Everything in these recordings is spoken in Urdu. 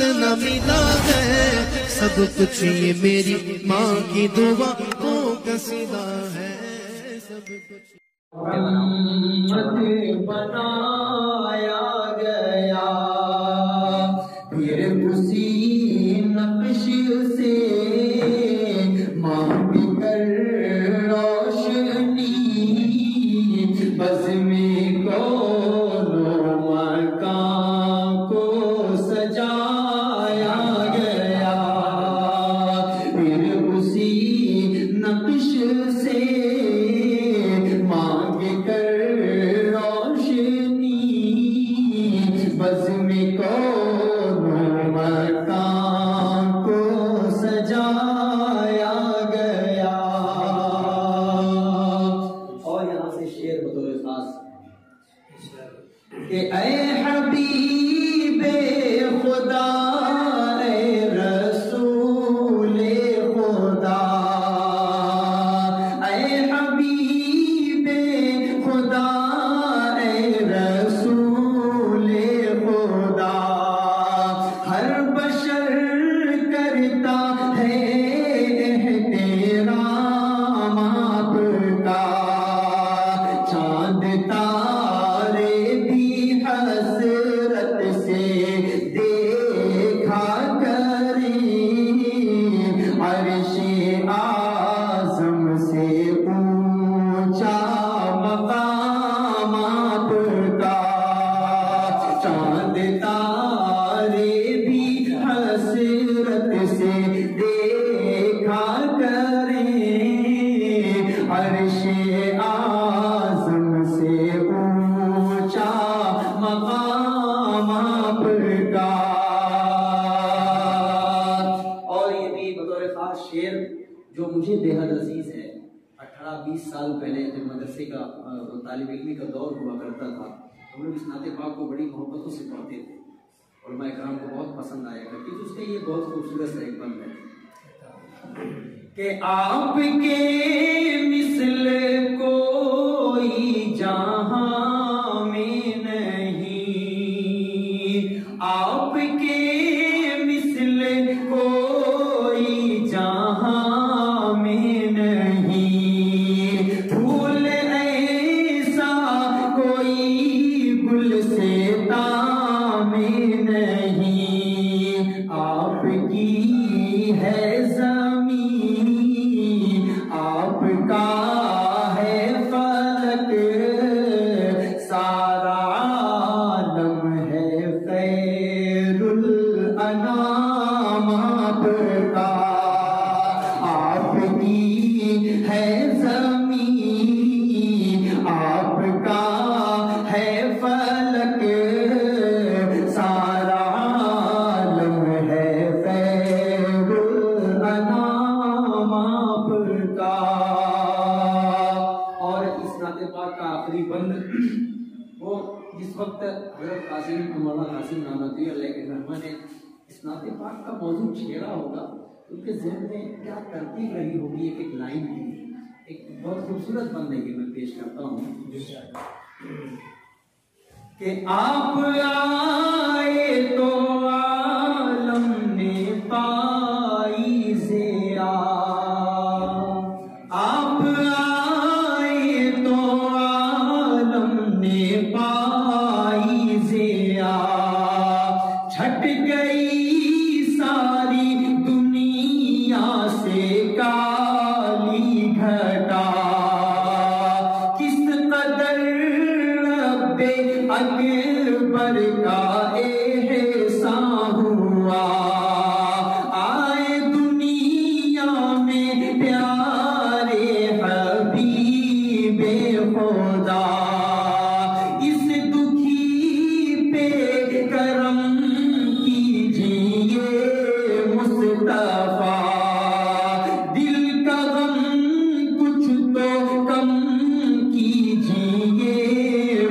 نہ ملا ہے، سب کچھ یہ میری ماں کی دعاؤں کا صدا ہے، سب کچھ بنایا گیا پھر اسی نقش سے مانگ کر روشنی بس میں کونوں مکان کو سجایا گیا، پھر اسی نقش سے مانگ کر روشنی بس میں کونوں مکان کو سجایا گیا۔ اور یہاں سے شعر بطور خاص کہ اے حبیب خدا، اے رسول خدا، اے حبیب خدا، اے رسول خدا، ہر بشر کرتا ہے احترام آپ کا، چاند تارے بھی حسرت سے دیکھا کریں، عرش اعظم سے اونچا مقام آپ کا، چاند تارے بھی حسرت سے دیکھا کریں، عرش اعظم سے اونچا مقام آپ کا۔ اور یہ بھی بطور خاص شعر جو مجھے بے حد عزیز ہے، 18-20 سال پہلے جب مدرسے کا طالب علمی کا دور ہوا کرتا تھا، ہم لوگ اس نعت پاک کو بڑی محبتوں سے پڑھتے تھے، علماء کرام کو بہت پسند آیا کرتی تھی۔ اس کا یہ بہت خوبصورت سا ایک بند ہے کہ آپ کے مثل کوئی جہاں میں نہیں، آپ کے مثل کوئی جہاں میں نہیں، پھول ایسا کوئی گلستاں میں نہیں، آپ کی ہے زمین، آپ کا ہے فلک، سارا عالم ہے خیر الانام آپ کا، آپ کی ہے زمین، آپ کا ہے فلک، سارا عالم ہے خیر الانام آپ کا۔ اور اس نعت پاک کا آخری بند وہ جس وقت حضرت قاسم مولانا قاسم نانوتوی علیہ الرحمہ نے اس نعت پاک کا موضوع چھیڑا ہوگا، ان کے ذہن میں کیا ترتیب رہی ہوگی، ایک لائن تھی، ایک بہت خوبصورت بند ہے کہ میں پیش کرتا ہوں کہ آپ آئے تو عالم نے پائی ضیا، آپ آئے تو عالم نے پائی ضیا، چھٹ گئی ساری دنیا سے کالی گھٹا، کس قدر رب اکبر کا احسان ہوا، آئے دنیا میں پیارے حبیب خدا، اس دکھی پہ کرم کیجیے مصطفیٰ، دل کا غم کچھ تو کم کیجیے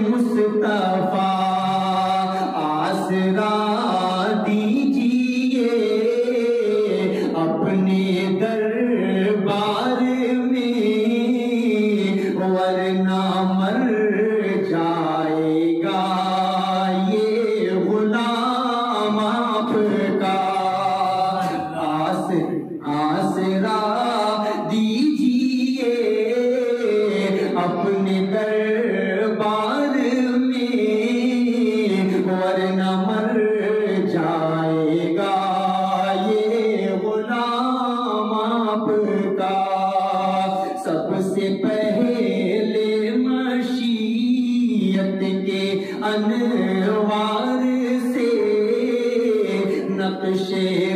مصطفیٰ، آسرا دیجیے انوار سے نقشے